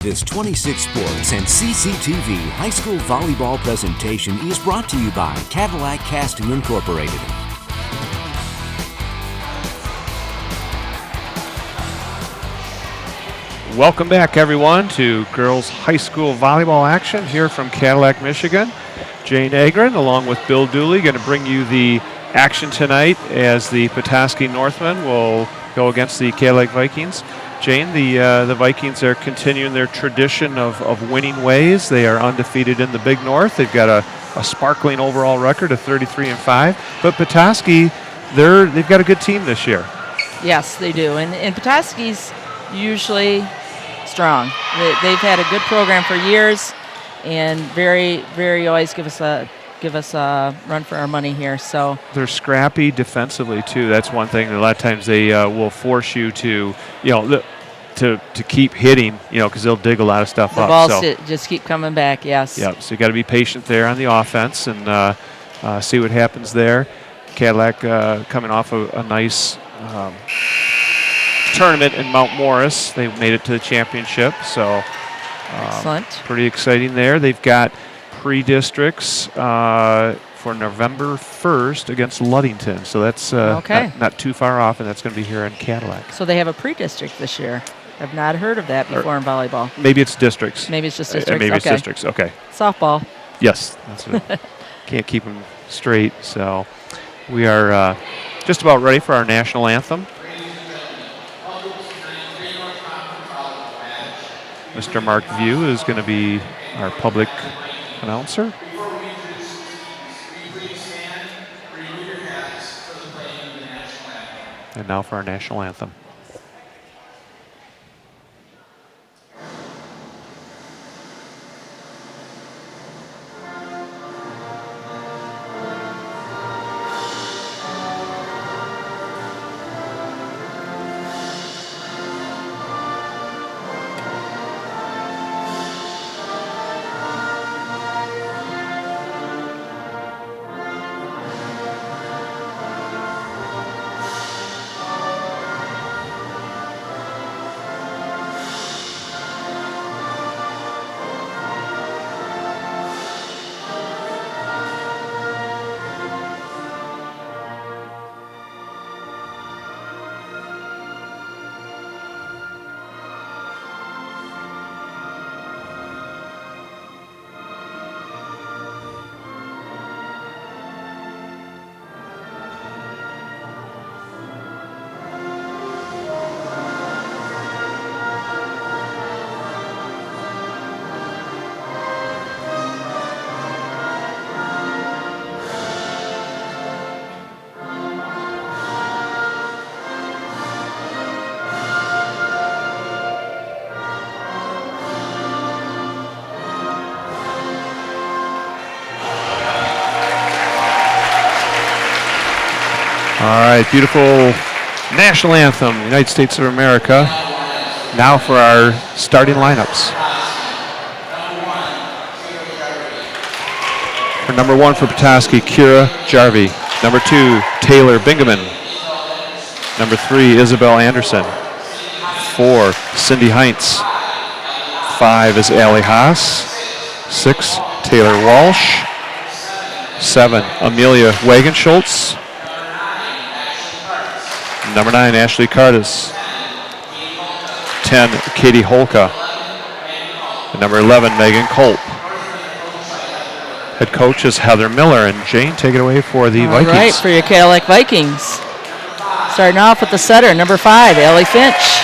This 26 Sports and CCTV high school volleyball presentation is brought to you by Cadillac Casting Incorporated. Welcome back, everyone, to girls high school volleyball action here from Cadillac, Michigan. Jane Agron, along with Bill Dooley, going to bring you the action tonight as the Petoskey Northmen will go against the Cadillac Vikings. Jane, the Vikings are continuing their tradition of winning ways. They are undefeated in the Big North. They've got a sparkling overall record of 33-5. But Petoskey, they've got a good team this year. Yes, they do. And Petoskey's usually strong. They've had a good program for years, and very always give us a run for our money here. So they're scrappy defensively too. That's one thing. A lot of times they will force you to, to keep hitting, because they'll dig a lot of stuff up. The balls just keep coming back. Yes. Yep. So you got to be patient there on the offense and see what happens there. Cadillac coming off a nice tournament in Mount Morris. They made it to the championship. So excellent. Pretty exciting there. They've got pre-districts for November 1st against Ludington. So that's not too far off, and that's going to be here in Cadillac. So they have a pre-district this year. I've not heard of that before in volleyball. Maybe it's districts. Maybe it's just districts. Maybe it's districts. Okay. Softball. Yes. That's it. Can't keep them straight. So we are just about ready for our national anthem. Mr. Mark View is going to be our public announcer. And now for our national anthem. All right, beautiful national anthem, United States of America. Now for our starting lineups. For number 1 for Petoskey, Kira Jarvie. Number 2, Taylor Bingaman. Number 3, Isabel Anderson. 4, Cindy Heinz. 5 is Allie Haas. 6, Taylor Walsh. 7, Amelia Wagenschultz. Number 9, Ashley Cardis. 10, Katie Holka. And number 11, Megan Culp. Head coach is Heather Miller. And Jane, take it away for the Vikings. All right, for your Cadillac Vikings. Starting off with the setter, number 5, Ellie Finch.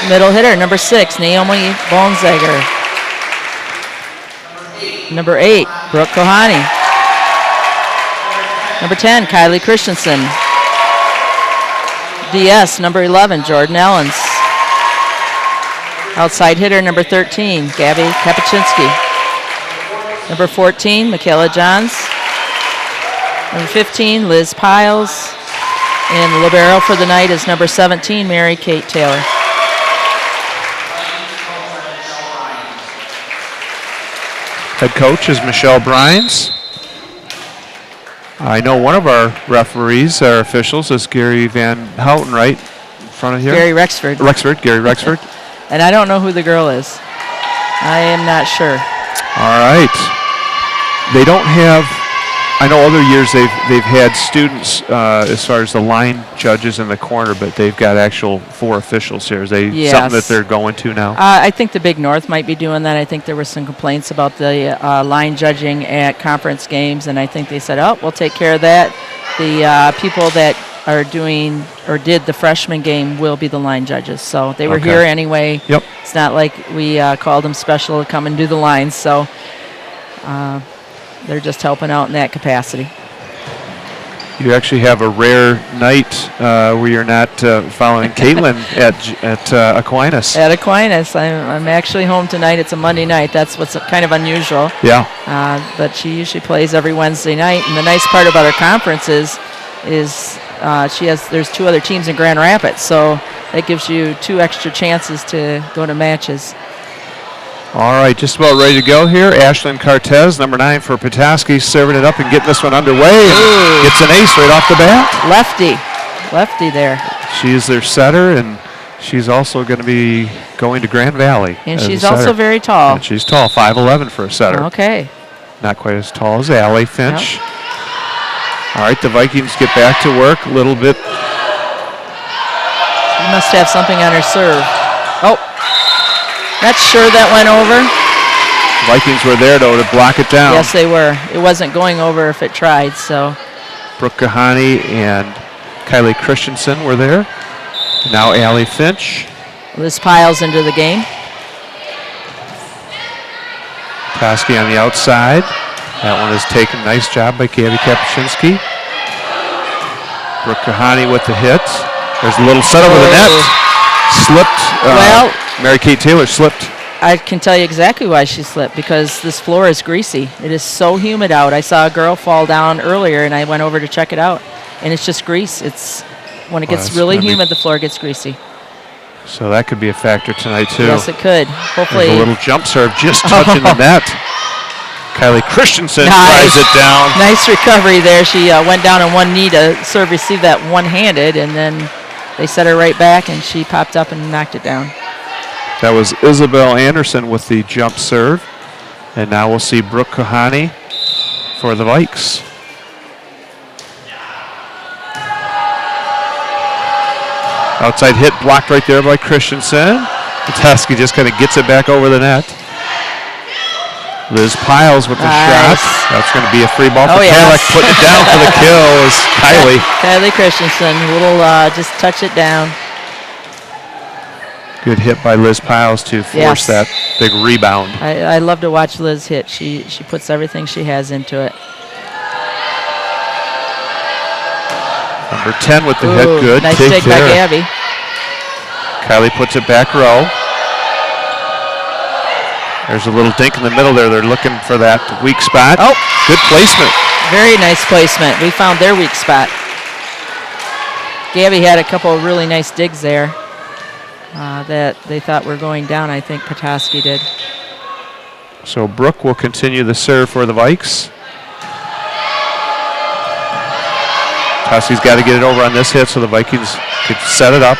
Middle hitter, number 6, Naomi Bonzager. Number 8, Brooke Kohani. Number 10, Kylie Christensen. DS, number 11, Jordan Ellens. Outside hitter, number 13, Gabby Kapuscinski. Number 14, Michaela Johns. Number 15, Liz Piles. And the libero for the night is number 17, Mary Kate Taylor. Head coach is Michelle Brines. I know one of our referees, our officials, is Gary Van Houten, right in front of here? Gary Rexford. Gary Rexford. And I don't know who the girl is. I am not sure. All right. They don't have. I know other years they've had students as far as the line judges in the corner, but they've got actual 4 officials here. Is they something that they're going to now? I think the Big North might be doing that. I think there were some complaints about the line judging at conference games, and I think they said, "Oh, we'll take care of that." The people that are doing or did the freshman game will be the line judges. So they were here anyway. Yep. It's not like we called them special to come and do the lines. So. They're just helping out in that capacity. You actually have a rare night where you're not following Caitlin at Aquinas. At Aquinas. I'm actually home tonight. It's a Monday night. That's what's kind of unusual. Yeah. But she usually plays every Wednesday night. And the nice part about her conference is there's 2 other teams in Grand Rapids. So that gives you 2 extra chances to go to matches. All right, just about ready to go here. Ashlyn Cartez, number 9 for Petoskey, serving it up and getting this one underway. And gets an ace right off the bat. Lefty there. She is their setter, and she's also going to be going to Grand Valley. And she's also very tall. And she's tall, 5'11" for a setter. Okay. Not quite as tall as Allie Finch. Yep. All right, the Vikings get back to work a little bit. She must have something on her serve. Oh. Not sure that went over. Vikings were there, though, to block it down. Yes, they were. It wasn't going over if it tried, so. Brooke Kahani and Kylie Christensen were there. Now Allie Finch. Liz Piles into the game. Petoskey on the outside. That one is taken. Nice job by Gabby Kapuscinski. Brooke Kahani with the hit. There's a little set over the net. Slipped. Mary Kate Taylor slipped. I can tell you exactly why she slipped, because this floor is greasy. It is so humid out. I saw a girl fall down earlier, and I went over to check it out, and it's just grease. It's when it gets really humid, the floor gets greasy. So that could be a factor tonight, too. Yes, it could. Hopefully. There's a little jump serve just touching the net. Kylie Christensen drives it down. Nice recovery there. She went down on one knee to serve receive that one-handed, and then they set her right back, and she popped up and knocked it down. That was Isabel Anderson with the jump serve. And now we'll see Brooke Kahani for the Vikes. Outside hit blocked right there by Christensen. Petoskey just kind of gets it back over the net. Liz Piles with the shot. That's going to be a free ball for Cadillac. Putting it down for the kill is Kylie. Kylie Christensen, little just touch it down. Good hit by Liz Piles to force that big rebound. I love to watch Liz hit. She puts everything she has into it. Number 10 with the hit. Good. Nice take by Gabby. Kylie puts it back row. There's a little dink in the middle there. They're looking for that weak spot. Oh. Good placement. Very nice placement. We found their weak spot. Gabby had a couple of really nice digs there. That they thought were going down. I think Petoskey did. So Brooke will continue the serve for the Vikes. Petoskey's got to get it over on this hit so the Vikings could set it up.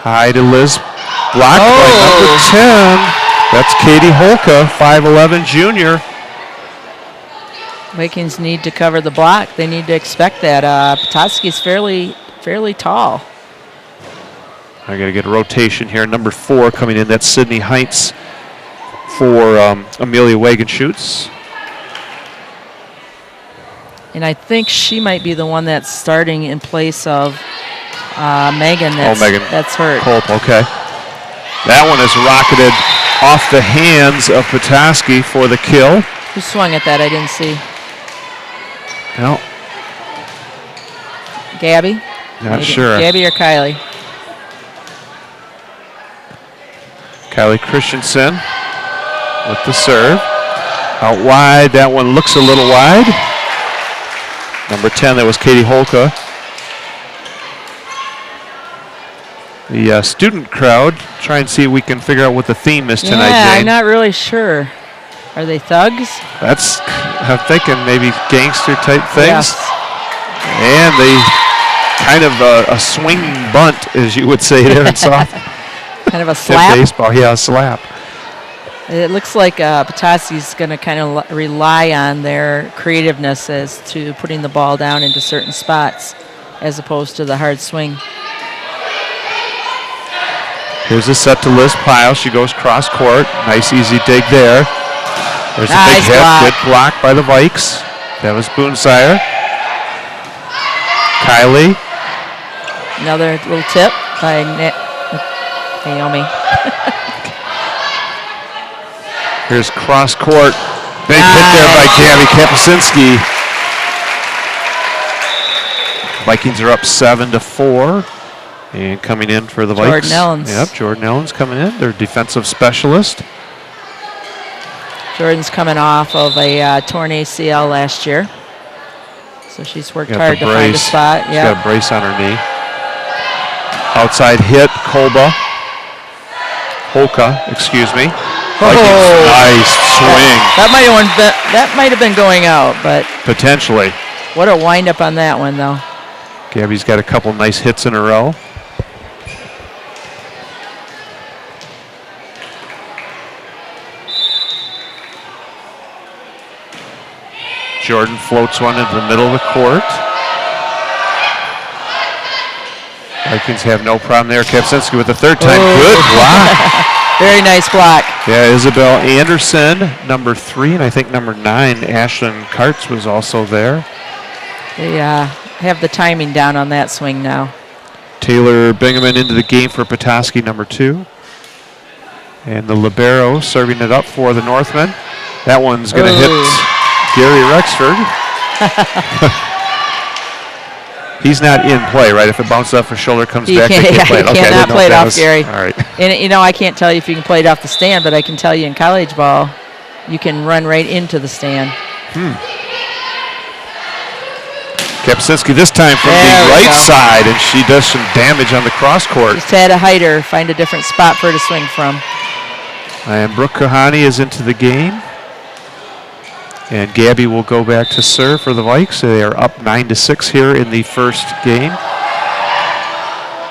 High to Liz. Blocked by number 10. That's Katie Holka, 5'11" junior. Vikings need to cover the block. They need to expect that. Petoskey's fairly tall. I got to get a rotation here. Number 4 coming in. That's Sydney Heights for Amelia Wagenschutz. And I think she might be the one that's starting in place of Megan. Megan. That's hurt. Culp, okay. That one is rocketed off the hands of Petoskey for the kill. Who swung at that? I didn't see. No. Gabby? Not sure. Gabby or Kylie? Kylie Christensen with the serve. Out wide. That one looks a little wide. Number 10, that was Katie Holka. The student crowd, try and see if we can figure out what the theme is tonight, Yeah, Jane. I'm not really sure. Are they thugs? That's, I'm thinking maybe gangster type things. Yes. And they kind of a swing bunt, as you would say there in soft. Kind of a slap? Baseball, yeah, a slap. It looks like Petoskey's going to kind of rely on their creativeness as to putting the ball down into certain spots as opposed to the hard swing. Here's a set to Liz Pyle. She goes cross court. Nice easy dig there. There's a big hit. Good block by the Vikes. That was Boonsire. Kylie. Another little tip by Naomi. Here's cross court. Big hit there by Gabby Kapuscinski. Vikings are up 7-4. And coming in for the Vikes. Jordan Ellens. Yep, Jordan Ellens coming in. Their defensive specialist. Jordan's coming off of a torn ACL last year. So she's worked hard to find a spot. She's got a brace on her knee. Outside hit, Holka, excuse me. Vikings, nice swing. That might have been going out, but potentially. What a wind-up on that one, though. Gabby's got a couple nice hits in a row. Jordan floats one into the middle of the court. Vikings have no problem there. Kapuscinski with the third time. Good block. Very nice block. Yeah, Isabel Anderson, number 3, and I think number 9, Ashlyn Kartz was also there. They have the timing down on that swing now. Taylor Bingaman into the game for Petoskey, number 2. And the libero serving it up for the Northmen. That one's going to hit Gary Rexford. He's not in play, right? If it bounces off his shoulder, comes back, they can't play it. Okay, cannot play it off, Gary. All right. And, I can't tell you if you can play it off the stand, but I can tell you in college ball, you can run right into the stand. Kapuscinski this time from the right side, and she does some damage on the cross court. Just had to hide her, find a different spot for her to swing from. And Brooke Kahani is into the game. And Gabby will go back to serve for the Vikes. They are up 9-6 here in the first game.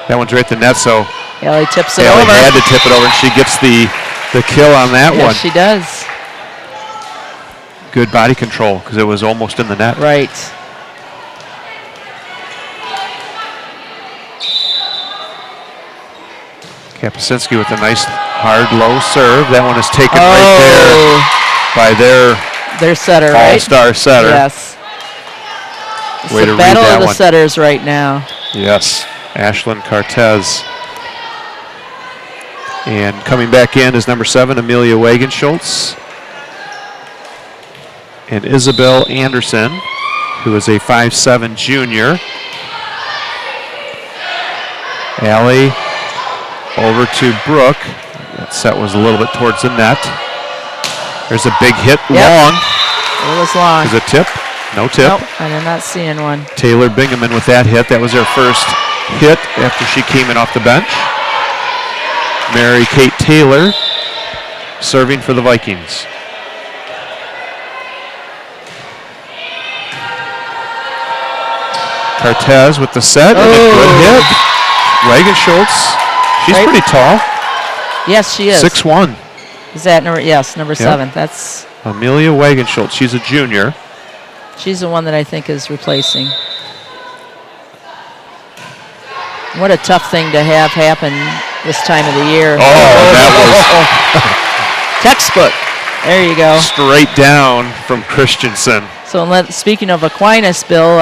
That one's right at the net, so Ellie tips it Ellie over. had to tip it over, and she gets the kill on that one. Yes, she does. Good body control, because it was almost in the net. Right. Kapuscinski with a nice hard low serve. That one is taken right there by their setter, right? all-star setter. Yes. It's Way to the read battle that of the one. setters right now. Yes, Ashlyn Cartez. And coming back in is number 7, Amelia Wagenschultz. And Isabel Anderson, who is a 5'7" junior. Allie over to Brooke. That set was a little bit towards the net. There's a big hit, long. It was long. Is it tip? No tip. Nope, I'm not seeing one. Taylor Bingaman with that hit. That was her first hit after she came in off the bench. Mary Kate Taylor serving for the Vikings. Cartez with the set and a good hit. Reagan Schultz, she's pretty tall. Yes, she is. 6'1". Is that number? Yes, number 7. That's Amelia Wagenschultz. She's a junior. She's the one that I think is replacing. What a tough thing to have happen this time of the year. That was textbook. There you go. Straight down from Christensen. So speaking of Aquinas, Bill,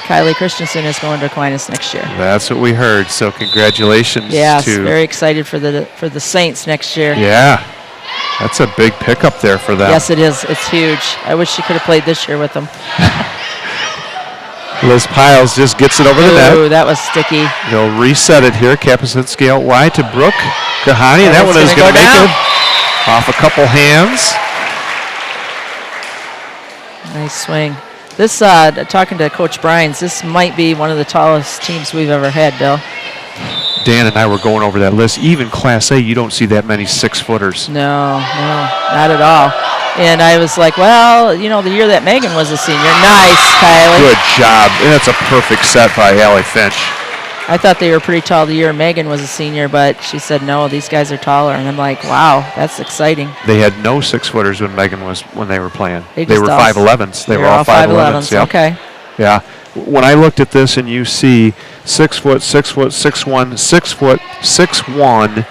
Kylie Christensen is going to Aquinas next year. That's what we heard. So congratulations. Yes, very excited for the Saints next year. Yeah, that's a big pickup there for them. Yes, it is. It's huge. I wish she could have played this year with them. Liz Piles just gets it over the net. Ooh, that was sticky. They'll reset it here. Kapuscinski out wide to Brooke Kahani. That one is going to make it off a couple hands. Nice swing. This, talking to Coach Brines, this might be one of the tallest teams we've ever had, Bill. Dan and I were going over that list. Even Class A, you don't see that many 6-footers. No, not at all. And I was like, well, the year that Megan was a senior. Nice, Kylie. Good job. And that's a perfect set by Allie Finch. I thought they were pretty tall the year Megan was a senior, but she said, no, these guys are taller. And I'm like, wow, that's exciting. They had no 6-footers when they were playing. They just were all 5'11s. They were all 5'11s. Yep. Okay. Yeah. When I looked at this and you see 6 foot, 6 foot, 6'1", 6 foot, 6'1",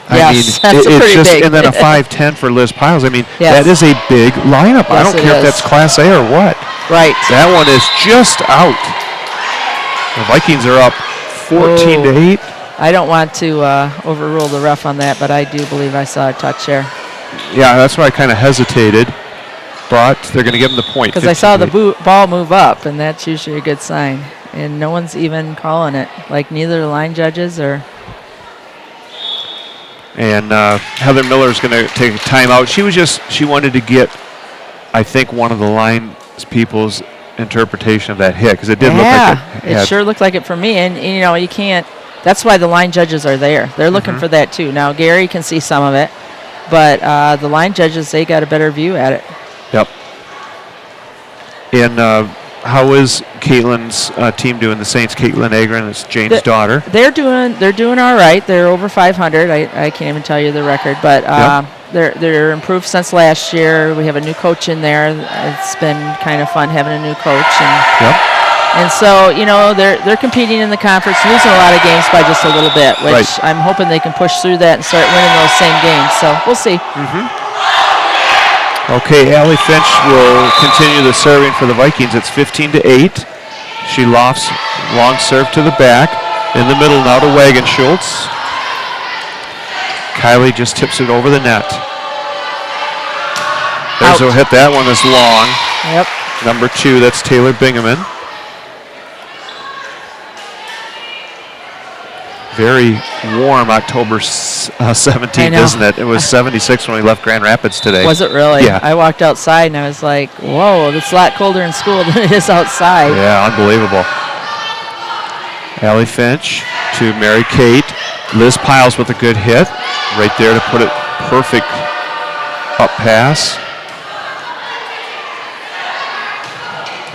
Yes, I mean, that's it's pretty just, big. and then a 5'10" for Liz Piles. I mean, Yes. that is a big lineup. I Yes, don't it care if is. that's Class A or what. Right. That one is just out. The Vikings are up 14-8. I don't want to overrule the ref on that, but I do believe I saw a touch there. Yeah, that's why I kind of hesitated, but they're going to give them the point. Because I saw the ball move up, and that's usually a good sign. And no one's even calling it, like neither the line judges or. And Heather Miller's going to take a timeout. She wanted to get, I think, one of the line people's interpretation of that hit, because it did look like it sure looked like it for me. And you know, you can't. That's why the line judges are there. They're looking for that too. Now Gary can see some of it, but the line judges, they got a better view at it. Yep. And how is Caitlin's team doing? The Saints, Caitlin Agron, it's Jane's daughter. They're doing all right. They're over 500. I can't even tell you the record, but they're improved since last year. We have a new coach in there. It's been kind of fun having a new coach, and so you know they're competing in the conference, losing a lot of games by just a little bit, which I'm hoping they can push through that and start winning those same games. So we'll see. Okay, Allie Finch will continue the serving for the Vikings. It's 15-8. She lofts long serve to the back. In the middle now to Wagon Schultz. Kylie just tips it over the net. There's a hit. That one is long. Yep. Number 2, that's Taylor Bingaman. Very warm October 17th, isn't it? It was 76 when we left Grand Rapids today. Was it really? Yeah. I walked outside and I was like, whoa, it's a lot colder in school than it is outside. Yeah, unbelievable. Allie Finch to Mary Kate. Liz Piles with a good hit. Right there to put it perfect up pass.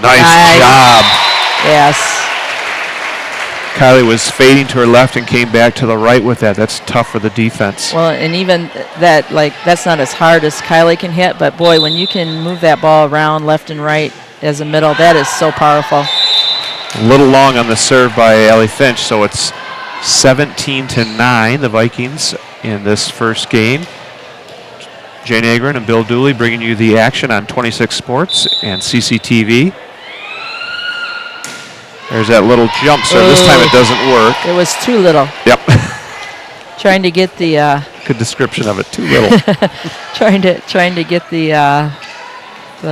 Nice job. Yes. Kylie was fading to her left and came back to the right with that. That's tough for the defense. Well, and even that, that's not as hard as Kylie can hit, but boy, when you can move that ball around left and right as a middle, that is so powerful. A little long on the serve by Allie Finch, so it's 17-9, the Vikings in this first game. Jane Agron and Bill Dooley bringing you the action on 26 Sports and CCTV. There's that little jump serve. This time it doesn't work. It was too little. Yep. Trying to get the good description of it. Too little. trying to get the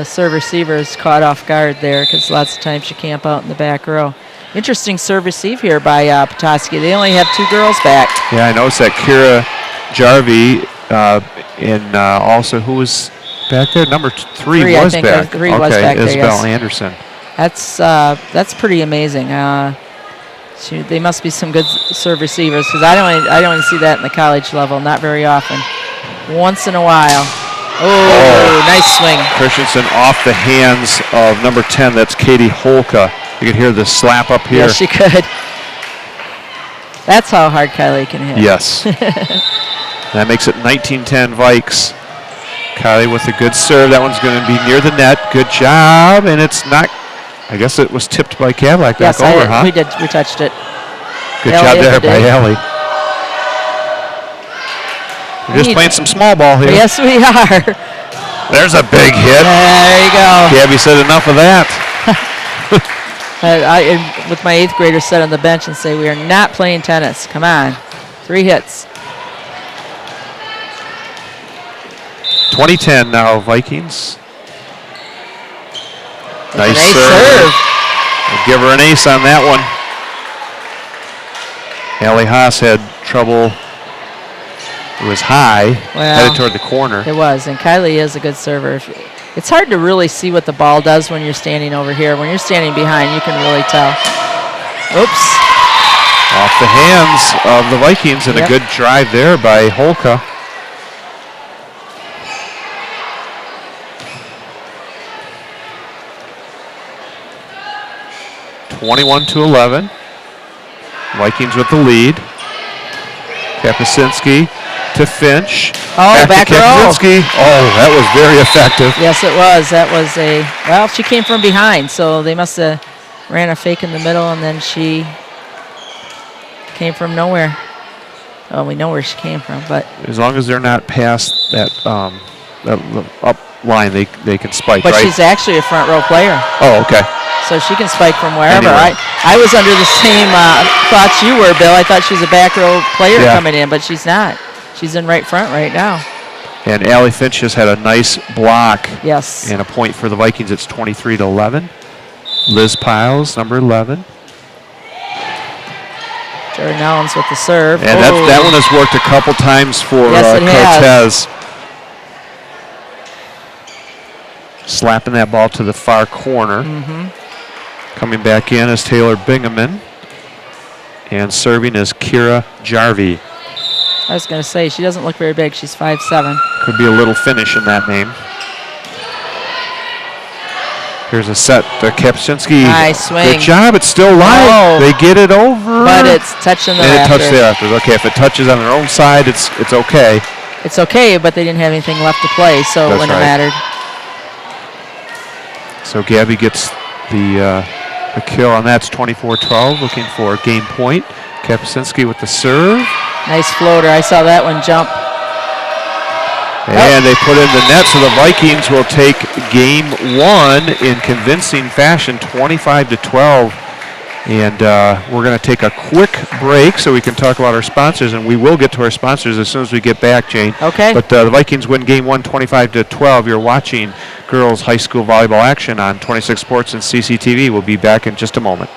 serve receivers caught off guard there, because lots of times you camp out in the back row. Interesting serve receive here by Petoskey. They only have 2 girls back. Yeah, I noticed that Kira Jarvie and also who was back there? Number 3 was back. 3 was back there, Isabel Anderson. That's pretty amazing. They must be some good serve receivers, because I don't even see that in the college level, not very often. Once in a while. Oh, nice swing. Christensen off the hands of number 10. That's Katie Holka. You can hear the slap up here. Yes, she could. That's how hard Kylie can hit. Yes. That makes it 19-10 Vikes. Kylie with a good serve. That one's going to be near the net. Good job. And it's not. I guess it was tipped by Cadillac back over, huh? We did. We touched it. Good job there by Allie. We're just playing some small ball here. Yes, we are. There's a big hit. There you go. Gabby said enough of that. I, with my 8th graders, sit on the bench and say, we are not playing tennis. Come on. 3 hits. 20-10 now, Vikings. Nice serve. We'll give her an ace on that one. Allie Haas had trouble. It was high, headed toward the corner. It was, and Kylie is a good server. It's hard to really see what the ball does when you're standing over here. When you're standing behind, you can really tell. Oops. Off the hands of the Vikings, and a good drive there by Holka. (21-11). Vikings with the lead. Kapuscinski to Finch. Oh, back to row. Kapuscinski. Oh, that was very effective. Yes, it was. That was well, she came from behind, so they must have ran a fake in the middle, and then she came from nowhere. Well, we know where she came from, but As long as they're not past that up line, they can spike, but right? she's actually a front row player, Oh, okay. so she can spike from wherever. Anywhere. I was under the same thoughts you were, Bill. I thought she was a back row player Yeah. coming in, but she's not. She's in right front right now. And Allie Finch has had a nice block. Yes. And a point for the Vikings. It's 23-11. Liz Piles, number 11. Jordan Allens with the serve. And that one has worked a couple times for Yes, it has. Cortez. Slapping that ball to the far corner. Coming back in is Taylor Bingaman. And serving is Kira Jarvie. I was going to say, she doesn't look very big. She's 5'7". Could be a little finish in that name. Here's a set to Kapuscinski. Nice swing. Good job. It's still live. Oh. They get it over. But it's touching the And it rafters. touched the rafters. Okay, if it touches on their own side, it's okay. It's okay, but they didn't have anything left to play, so it That's wouldn't right. have mattered. So Gabby gets the kill on that. It's 24-12. Looking for a game point. Kapuscinski with the serve. Nice floater. I saw that one jump. And they put in the net, so the Vikings will take game one in convincing fashion, 25-12. And we're going to take a quick break so we can talk about our sponsors, and we will get to our sponsors as soon as we get back, Jane. Okay. But the Vikings win game one, 25-12. You're watching girls high school volleyball action on 26 Sports and CCTV. We'll be back in just a moment.